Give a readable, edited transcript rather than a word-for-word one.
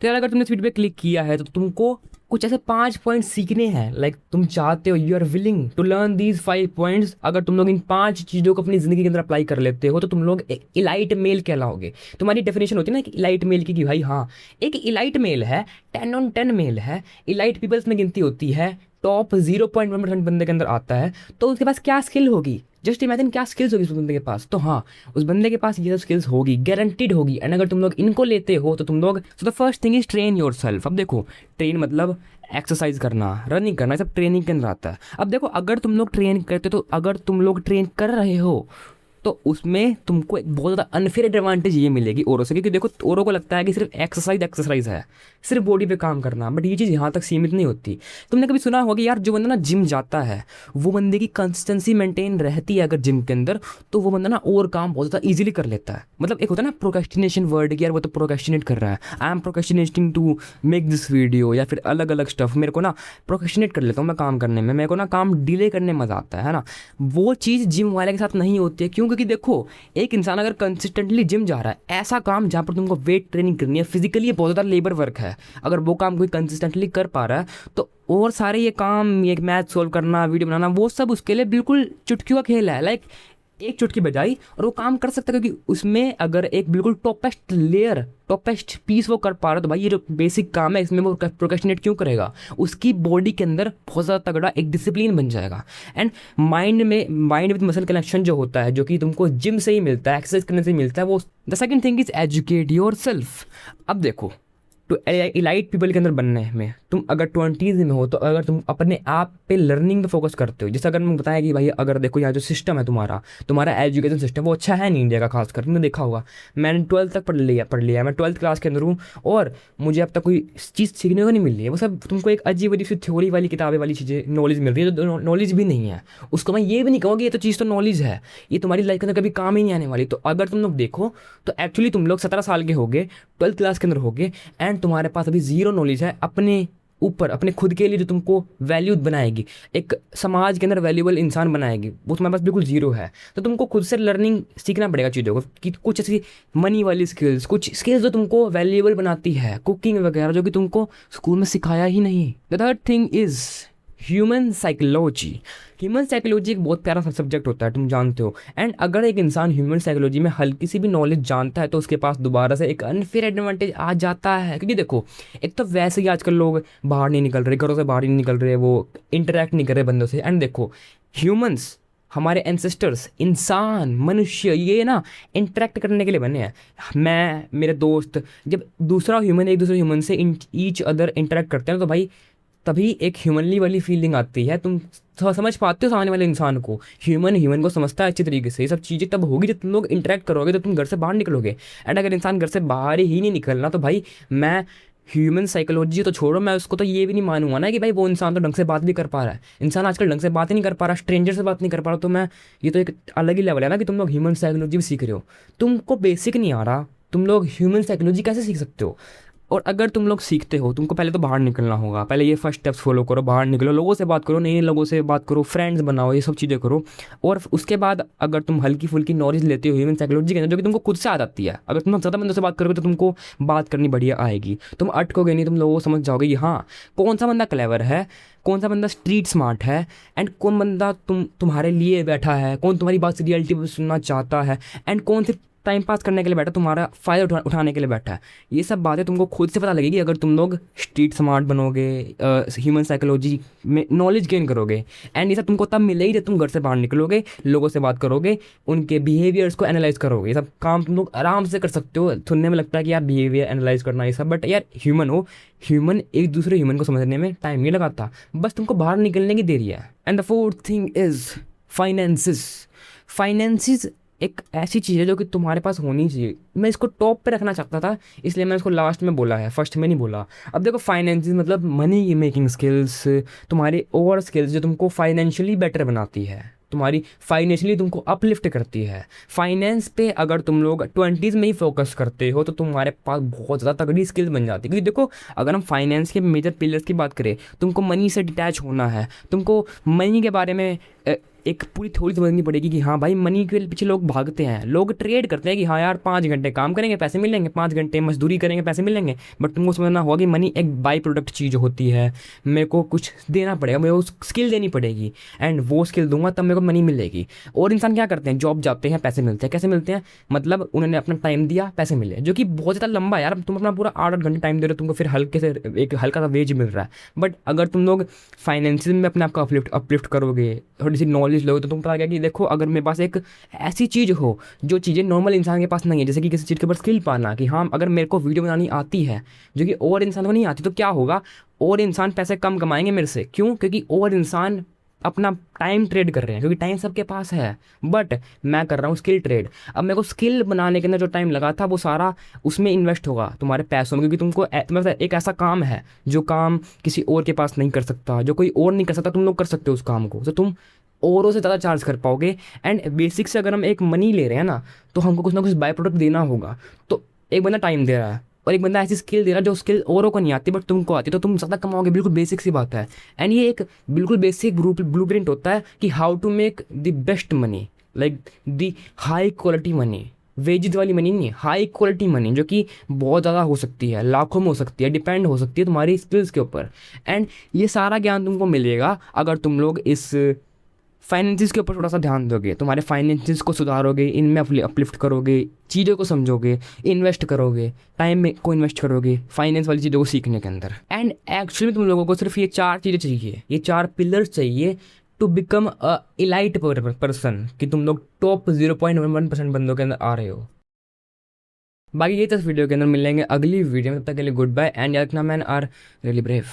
तो यार अगर तुमने इस वीडियो पे क्लिक किया है तो तुमको कुछ ऐसे 5 पॉइंट सीखने हैं। लाइक तुम चाहते हो, you are willing to learn these 5 points. अगर तुम लोग इन 5 चीज़ों को अपनी ज़िंदगी के अंदर अप्लाई कर लेते हो तो तुम लोग एक इलाइट मेल कहलाओगे। तुम्हारी डेफिनेशन होती है ना कि इलाइट मेल की, कि भाई हाँ एक इलाइट मेल है, 10 on 10 मेल है, इलाइट पीपल्स में गिनती होती है, टॉप 0.1% बंदे के अंदर आता है, तो उसके पास क्या स्किल होगी? जस्ट इमेजिन क्या स्किल्स होगी उस बंदे के पास। तो हाँ, उस बंदे के पास ये सब स्किल्स होगी, गारंटीड होगी। एंड अगर तुम लोग इनको लेते हो तो तुम लोग, so the first thing is train your self. अब देखो, ट्रेन मतलब एक्सरसाइज करना, रनिंग करना, ये सब ट्रेनिंग के अंदर आता है। अब देखो, अगर तुम लोग ट्रेन करते तो अगर तुम लोग ट्रेन कर रहे हो तो उसमें तुमको एक बहुत ज़्यादा अनफेयर एडवांटेज ये मिलेगी औरों से, क्योंकि देखो औरों को लगता है कि सिर्फ एक्सरसाइज है, सिर्फ बॉडी पे काम करना, बट ये चीज़ यहाँ तक सीमित नहीं होती। तुमने कभी सुना होगा कि यार जो बंदा ना जिम जाता है वो बंदे की कंसिस्टेंसी मेंटेन रहती है अगर जिम के अंदर, तो वो बंदा ना और काम बहुत ज़्यादा ईजिली कर लेता है। मतलब एक होता है ना प्रोक्रेस्टिनेशन वर्ड, कि यार वो तो प्रोक्रेस्टिनेट कर रहा है, I am procrastinating to make this video, या फिर अलग अलग स्टफ, मेरे को ना प्रोक्रेस्टिनेट कर लेता हूँ मैं काम करने में, मेरे को ना काम डिले करने में मज़ा आता है ना। वो चीज़ जिम वाले के साथ नहीं होती है। क्यों? क्योंकि देखो, एक इंसान अगर कंसिस्टेंटली जिम जा रहा है, ऐसा काम जहाँ पर तुमको वेट ट्रेनिंग करनी है, फिजिकली ये बहुत ज़्यादा लेबर वर्क है, अगर वो काम कोई कंसिस्टेंटली कर पा रहा है तो और सारे ये काम, ये मैथ सोल्व करना, वीडियो बनाना, वो सब उसके लिए बिल्कुल चुटकियों का खेल है। लाइक एक चुटकी बजाई और वो काम कर सकता है, क्योंकि उसमें अगर एक बिल्कुल टॉपेस्ट लेयर, टॉपेस्ट पीस वो कर पा रहा है, तो भाई ये जो बेसिक काम है इसमें वो प्रोक्रेस्टिनेट क्यों करेगा? उसकी बॉडी के अंदर बहुत ज़्यादा तगड़ा एक डिसिप्लिन बन जाएगा। And mind with muscle connection जो होता है, जो कि तुमको जिम से ही मिलता है, एक्सरसाइज करने से ही मिलता है, वो the second thing is educate your self. अब देखो, तो इलाइट पीपल के अंदर बनने में तुम अगर 20s में हो तो अगर तुम अपने आप पे लर्निंग पे फोकस करते हो, जैसे अगर मैं बताया कि भाई अगर देखो यहाँ जो सिस्टम है तुम्हारा एजुकेशन सिस्टम वो अच्छा है नहीं इंडिया का, खासकर तुमने देखा होगा। मैंने 12th तक पढ़ लिया, मैं 12th क्लास के अंदर हूँ और मुझे अब तक कोई चीज़ सीखने को नहीं मिल रही है। वो सब तुमको एक अजीब अजीब सी थ्योरी वाली किताबें वाली चीज़ें नॉलेज मिल रही है, जो नॉलेज भी नहीं है। उसको मैं ये भी नहीं कहूँगी ये तो चीज़ तो नॉलेज है, ये तुम्हारी लाइफ के अंदर कभी काम ही नहीं आने वाली। तो अगर तुम लोग देखो तो एक्चुअली तुम लोग 17 साल के होगे, 12th क्लास के अंदर होगे, एंड तुम्हारे पास अभी जीरो नॉलेज है अपने ऊपर, अपने खुद के लिए, जो तुमको वैल्यू बनाएगी, एक समाज के अंदर वैल्यूबल इंसान बनाएगी, वो तुम्हारे पास बिल्कुल जीरो है। तो तुमको खुद से लर्निंग सीखना पड़ेगा चीज़ों को, कि कुछ ऐसी मनी वाली स्किल्स, कुछ स्किल्स जो तुमको वैल्यूएबल बनाती है, कुकिंग वगैरह, जो कि तुमको स्कूल में सिखाया ही नहीं। The third thing is human psychology. Human psychology एक बहुत प्यारा सब्जेक्ट होता है, तुम जानते हो। एंड अगर एक इंसान ह्यूमन साइकोलॉजी में हल्की सी भी नॉलेज जानता है तो उसके पास दोबारा से एक अनफेयर एडवांटेज आ जाता है। क्योंकि देखो, एक तो वैसे ही आजकल लोग बाहर नहीं निकल रहे, घरों से बाहर नहीं निकल रहे, वो इंटरेक्ट नहीं कर रहे बंदों से। एंड देखो, ह्यूमन्स, हमारे एंसेस्टर्स, इंसान, मनुष्य, ये ना इंटरेक्ट करने के लिए बने हैं। मैं, मेरे दोस्त, जब दूसरा ह्यूमन एक दूसरे ह्यूमन से ईच अदर इंटरेक्ट करते हैं तो भाई तभी एक ह्यूमनली वाली फीलिंग आती है। तुम समझ पाते हो सामने वाले इंसान को, ह्यूमन को समझता है अच्छी तरीके से। ये सब चीज़ें तब होगी जब तुम लोग इंटरेक्ट करोगे, तो तुम घर से बाहर निकलोगे। एंड अगर इंसान घर से बाहर ही नहीं निकलना, तो भाई मैं ह्यूमन साइकोलॉजी तो छोड़ो, मैं उसको तो ये भी नहीं मानूंगा ना कि भाई वो इंसान तो ढंग से बात भी कर पा रहा है। इंसान आजकल ढंग से बात ही नहीं कर पा रहा, स्ट्रेंजर से बात नहीं कर पा रहा, तो मैं, ये तो एक अलग ही लेवल है ना कि तुम लोग ह्यूमन साइकोलॉजी भी सीख रहे हो। तुमको बेसिक नहीं आ रहा, तुम लोग ह्यूमन साइकोलॉजी कैसे सीख सकते हो? और अगर तुम लोग सीखते हो, तुमको पहले तो बाहर निकलना होगा। पहले ये फर्स्ट स्टेप्स फॉलो करो, बाहर निकलो, लोगों से बात करो, नए नए लोगों से बात करो, फ्रेंड्स बनाओ, ये सब चीज़ें करो। और उसके बाद अगर तुम हल्की फुल्की नॉलेज लेते हो ह्यूमन साइकोलॉजी के अंदर, जो कि तुमको खुद से आ जाती है, अगर तुम ज़्यादा बंदों से बात करोगे तो तुमको बात करनी बढ़िया आएगी, तुम अटकोगे नहीं, तुम लोगों को समझ जाओगे कि हाँ कौन सा बंदा क्लेवर है, कौन सा बंदा स्ट्रीट स्मार्ट है, एंड कौन बंदा तुम्हारे लिए बैठा है, कौन तुम्हारी बात से रियलिटी में सुनना चाहता है, एंड कौन सिर्फ टाइम पास करने के लिए बैठा, तुम्हारा फ़ायदा उठाने के लिए बैठा है। ये सब बातें तुमको खुद से पता लगेगी अगर तुम लोग स्ट्रीट स्मार्ट बनोगे, ह्यूमन साइकोलॉजी में नॉलेज गेन करोगे। एंड ये सब तुमको तब मिलेगी जब तुम घर से बाहर निकलोगे, लोगों से बात करोगे, उनके बिहेवियर्स को एनालाइज करोगे। ये सब काम तुम लोग आराम से कर सकते हो। सुनने में लगता है कि यार बिहेवियर एनालाइज करना ये सब, बट यार ह्यूमन एक दूसरे ह्यूमन को समझने में टाइम नहीं लगाता, बस तुमको बाहर निकलने की देरी है। And the fourth thing is finances एक ऐसी चीज़ है जो कि तुम्हारे पास होनी चाहिए। मैं इसको टॉप पे रखना चाहता था, इसलिए मैं इसको लास्ट में बोला है, फर्स्ट में नहीं बोला। अब देखो, फाइनेंसिस मतलब मनी मेकिंग स्किल्स, तुम्हारी और स्किल्स जो तुमको फाइनेंशियली बेटर बनाती है, तुम्हारी फाइनेंशियली तुमको अपलिफ्ट करती है। फाइनेंस पे अगर तुम लोग 20s में ही फोकस करते हो तो तुम्हारे पास बहुत ज़्यादा तगड़ी स्किल्स बन जाती है। क्योंकि देखो, अगर हम फाइनेंस के मेजर पिलर्स की बात करें, तुमको मनी से डिटैच होना है, तुमको मनी के बारे में एक पूरी थ्योरी समझनी पड़ेगी कि हाँ भाई मनी के पीछे लोग भागते हैं, लोग ट्रेड करते हैं कि हाँ यार 5 घंटे काम करेंगे पैसे मिलेंगे, 5 घंटे मजदूरी करेंगे पैसे मिलेंगे। बट तुमको समझना होगा कि मनी एक बाई प्रोडक्ट चीज़ होती है, मेरे को कुछ देना पड़ेगा, मेरे को स्किल देनी पड़ेगी, एंड वो स्किल दूंगा तब मेरे को मनी मिलेगी। और इंसान क्या करते हैं, जॉब जाते हैं पैसे मिलते हैं, कैसे मिलते हैं, मतलब उन्होंने अपना टाइम दिया पैसे मिले, जो कि बहुत ज़्यादा लंबा है यार। तुम अपना पूरा 8-8 घंटे टाइम दे रहे हो, तुमको फिर हल्के से एक हल्का सा वेज मिल रहा है। बट अगर तुम लोग फाइनेंशियल में अपने आप को अपलिफ्ट करोगे, थोड़ी सी नॉलेज लोगे, तो तुम पता लगा कि देखो अगर मेरे पास एक ऐसी चीज़ हो जो चीज़ें नॉर्मल इंसान के पास नहीं है, जैसे कि किसी चीज़ के ऊपर स्किल पाना, कि हाँ अगर मेरे को वीडियो बनानी आती है जो कि और इंसान को नहीं आती, तो क्या होगा, और इंसान पैसे कम कमाएंगे मेरे से। क्यों? क्योंकि और इंसान अपना टाइम ट्रेड कर रहे हैं, क्योंकि टाइम सबके पास है, बट मैं कर रहा हूँ स्किल ट्रेड। अब मेरे को स्किल बनाने के अंदर जो टाइम लगा था वो सारा उसमें इन्वेस्ट होगा तुम्हारे पैसों में, क्योंकि तुमको तुम्हारे एक ऐसा काम है जो काम किसी और के पास नहीं कर सकता, जो कोई और नहीं कर सकता, तुम लोग कर सकते हो उस काम को, तो तुम औरों से ज़्यादा चार्ज कर पाओगे। एंड बेसिक से अगर हम एक मनी ले रहे हैं ना, तो हमको कुछ ना कुछ बाय प्रोडक्ट देना होगा। तो एक बंदा टाइम दे रहा है और एक बंदा ऐसी स्किल दे रहा है जो स्किल औरों को नहीं आती बट तुमको आती, तो तुम ज़्यादा कमाओगे, बिल्कुल बेसिक सी बात है। एंड ये एक बिल्कुल बेसिक ब्लूप्रिंट होता है कि how to make the best money, like the high quality money, wages वाली मनी नहीं, हाई क्वालिटी मनी जो कि बहुत ज़्यादा हो सकती है, लाखों में हो सकती है, डिपेंड हो सकती है तुम्हारी स्किल्स के ऊपर। एंड ये सारा ज्ञान तुमको मिलेगा अगर तुम लोग इस फाइनेंसिस के ऊपर थोड़ा सा ध्यान दोगे, तुम्हारे फाइनेंसिस को सुधारोगे, इनमें अपलिफ्ट करोगे, चीज़ों को समझोगे, इन्वेस्ट करोगे, टाइम में को इन्वेस्ट करोगे फाइनेंस वाली चीज़ों को सीखने के अंदर। एंड एक्चुअली तुम लोगों को सिर्फ ये 4 चीज़ें चाहिए, ये 4 पिलर्स चाहिए to become a elite person, कि तुम लोग टॉप 0.1% बंदों के अंदर आ रहे हो। बाकी ये 10 वीडियो के अंदर मिलेंगे अगली वीडियो में, तब तक के लिए गुड बाय, एंड याद रखना मैन आर रियली ब्रेव।